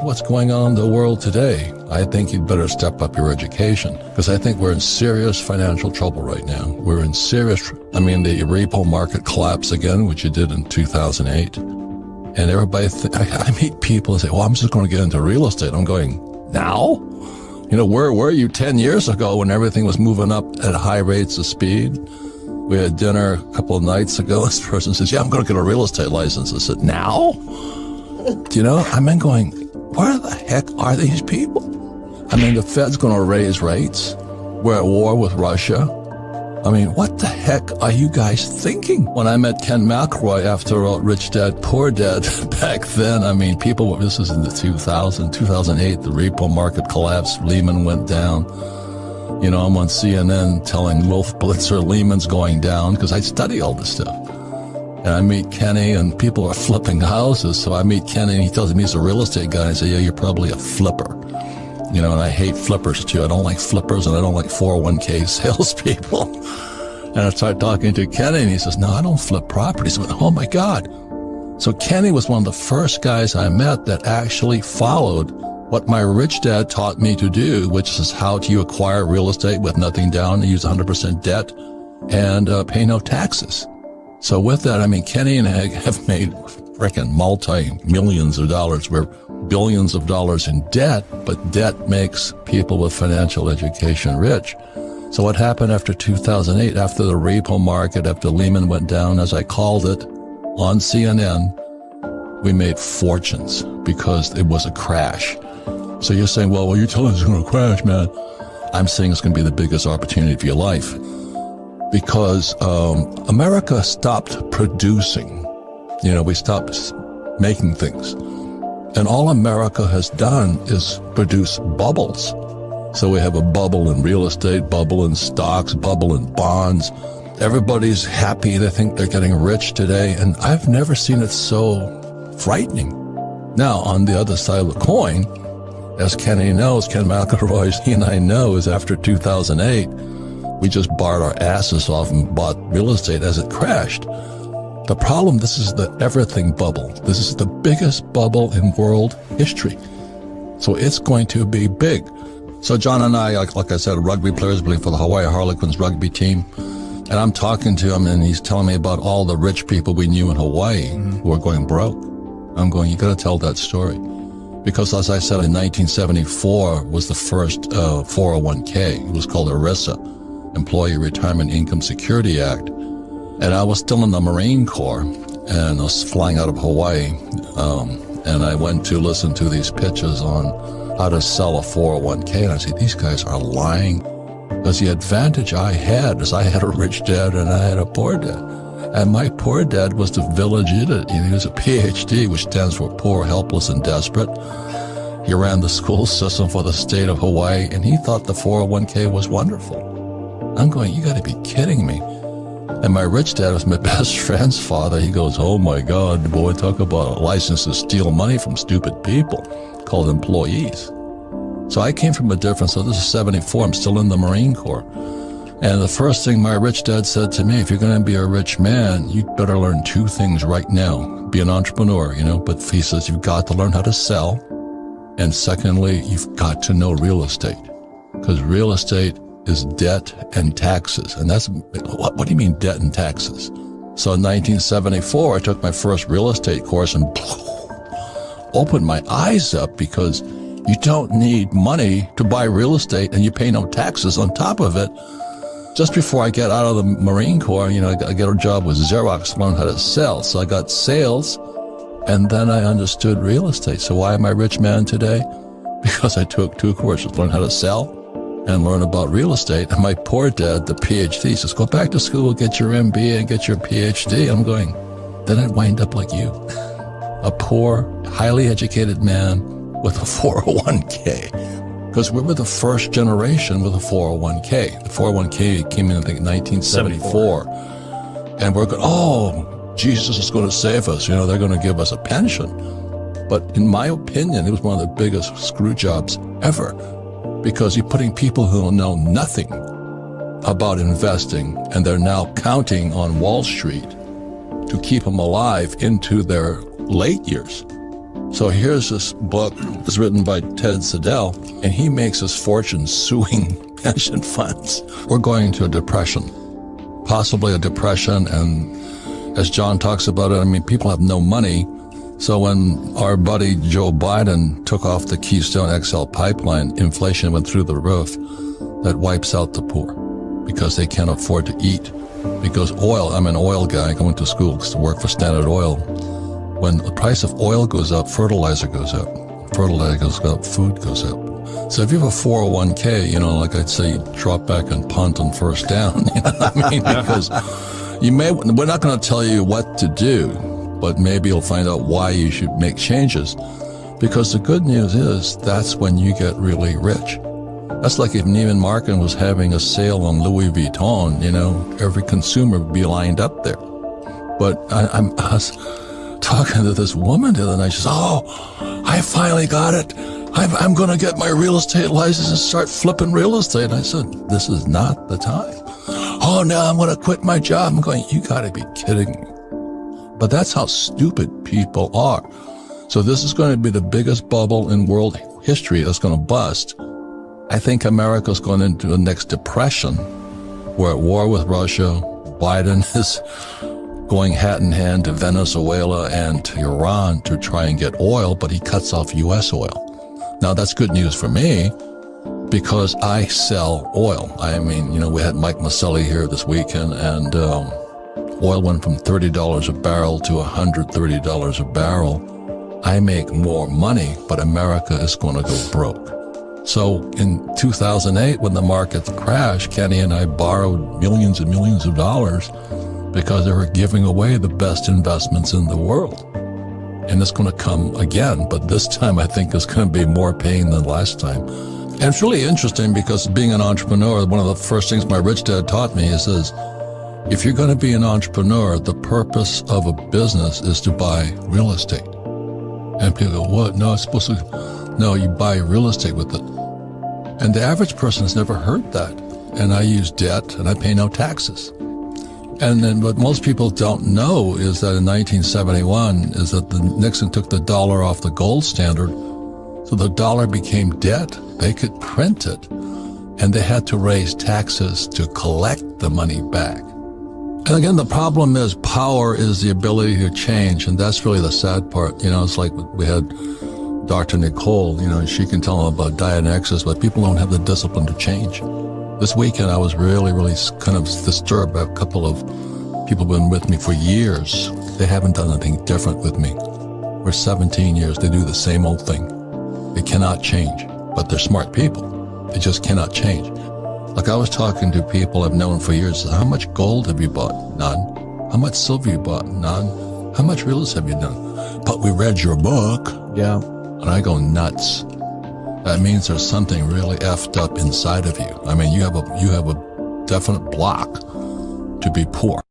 what's going on in the world today, I think you'd better step up your education, because I think we're in serious financial trouble right now. We're in serious, the repo market collapse again, which it did in 2008. And everybody, I meet people and say, well, I'm just going to get into real estate. I'm going, now? Where were you 10 years ago when everything was moving up at high rates of speed? We had dinner a couple of nights ago. This person says, yeah, I'm going to get a real estate license. I said, now? I'm going, where the heck are these people? The Fed's going to raise rates. We're at war with Russia. What the heck are you guys thinking? When I met Ken McElroy after Rich Dad, Poor Dad back then, people, this is in the 2008, the repo market collapsed, Lehman went down. I'm on CNN telling Wolf Blitzer Lehman's going down because I study all this stuff. And I meet Kenny and people are flipping houses. So I meet Kenny and he tells me he's a real estate guy. I say, yeah, you're probably a flipper. And I hate flippers too. I don't like flippers and I don't like 401k salespeople. And I start talking to Kenny and he says, no, I don't flip properties. I went, oh my God. So Kenny was one of the first guys I met that actually followed what my rich dad taught me to do, which is how do you acquire real estate with nothing down and use 100% debt and pay no taxes. So with that, Kenny and I have made freaking multi-millions of dollars. We're billions of dollars in debt, but debt makes people with financial education rich. So what happened after 2008, after the repo market, after Lehman went down, as I called it on CNN, we made fortunes because it was a crash. So you're saying, well, you're telling us it's going to crash, man. I'm saying it's going to be the biggest opportunity of your life because America stopped producing. We stopped making things. And all America has done is produce bubbles. So we have a bubble in real estate, bubble in stocks, bubble in bonds. Everybody's happy. They think they're getting rich today. And I've never seen it so frightening. Now, on the other side of the coin, as Kenny knows, Ken McElroy, he and I know, is after 2008, we just barred our asses off and bought real estate as it crashed. The problem, this is the everything bubble. This is the biggest bubble in world history. So it's going to be big. So John and I, like I said, rugby players playing for the Hawaii Harlequins rugby team. And I'm talking to him and he's telling me about all the rich people we knew in Hawaii who were going broke. I'm going, you got to tell that story. Because as I said, in 1974 was the first 401k. It was called ERISA, Employee Retirement Income Security Act. And I was still in the Marine Corps and I was flying out of Hawaii. And I went to listen to these pitches on how to sell a 401k. And I said, these guys are lying. Because the advantage I had is I had a rich dad and I had a poor dad. And my poor dad was the village idiot. He was a PhD, which stands for Poor, Helpless, and Desperate. He ran the school system for the state of Hawaii, and he thought the 401k was wonderful. I'm going, you got to be kidding me. And my rich dad was my best friend's father. He goes, oh my God, boy, talk about a license to steal money from stupid people called employees. So I came from a different, so this is 74, I'm still in the Marine Corps. And the first thing my rich dad said to me, if you're going to be a rich man, you better learn two things right now. Be an entrepreneur, but he says you've got to learn how to sell. And secondly, you've got to know real estate. Because real estate is debt and taxes. And that's, what do you mean debt and taxes? So in 1974, I took my first real estate course and opened my eyes up because you don't need money to buy real estate and you pay no taxes on top of it. Just before I get out of the Marine Corps, I get a job with Xerox to learn how to sell. So I got sales, and then I understood real estate. So why am I a rich man today? Because I took two courses, learn how to sell and learn about real estate. And my poor dad, the PhD, says, go back to school, get your MBA and get your PhD. I'm going, then I'd wind up like you. A poor, highly educated man with a 401k. Because we were the first generation with a 401k. The 401k came in, I think, 1974. And we're going, oh, Jesus is going to save us. They're going to give us a pension. But in my opinion, it was one of the biggest screw jobs ever. Because you're putting people who know nothing about investing, and they're now counting on Wall Street to keep them alive into their late years. So here's this book that's written by Ted Siddell, and he makes his fortune suing pension funds. We're going to a depression, possibly a depression, and as John talks about it, I mean, people have no money. So when our buddy Joe Biden took off the Keystone XL pipeline, inflation went through the roof. That wipes out the poor because they can't afford to eat. Because oil, I'm an oil guy, going to school to work for Standard Oil. When the price of oil goes up, fertilizer goes up. Fertilizer goes up, food goes up. So if you have a 401k, like I'd say, drop back and punt on first down. You know what I mean? Because we're not going to tell you what to do, but maybe you'll find out why you should make changes. Because the good news is that's when you get really rich. That's like if Neiman Marcus was having a sale on Louis Vuitton, every consumer would be lined up there. But I was talking to this woman the other night. She says, "Oh, I finally got it. I'm going to get my real estate license and start flipping real estate." And I said, "This is not the time." "Oh, no, I'm going to quit my job." I'm going, "You got to be kidding me." But that's how stupid people are. So this is going to be the biggest bubble in world history that's going to bust. I think America's going into the next depression. We're at war with Russia. Biden is going hat in hand to Venezuela and to Iran to try and get oil, but he cuts off U.S. oil. Now, that's good news for me because I sell oil. I mean, we had Mike Maselli here this weekend, and oil went from $30 a barrel to $130 a barrel. I make more money, but America is going to go broke. So in 2008, when the market crashed, Kenny and I borrowed millions and millions of dollars because they were giving away the best investments in the world. And it's going to come again, but this time I think it's going to be more pain than last time. And it's really interesting because being an entrepreneur, one of the first things my rich dad taught me, he says, if you're going to be an entrepreneur, the purpose of a business is to buy real estate. And people go, "What? No, it's supposed to..." No, you buy real estate with it. And the average person has never heard that. And I use debt and I pay no taxes. And then what most people don't know is that in 1971 is that Nixon took the dollar off the gold standard. So the dollar became debt. They could print it. And they had to raise taxes to collect the money back. And again, the problem is power is the ability to change. And that's really the sad part. It's like we had Dr. Nicole, she can tell them about diet and exercise, but people don't have the discipline to change. This weekend, I was really, really kind of disturbed by a couple of people who've been with me for years. They haven't done anything different with me. We're 17 years. They do the same old thing. They cannot change, but they're smart people. They just cannot change. Like I was talking to people I've known for years. How much gold have you bought? None. How much silver you bought? None. How much real estate have you done? But we read your book. Yeah. And I go nuts. That means there's something really effed up inside of you. I mean, you have a definite block to be poor.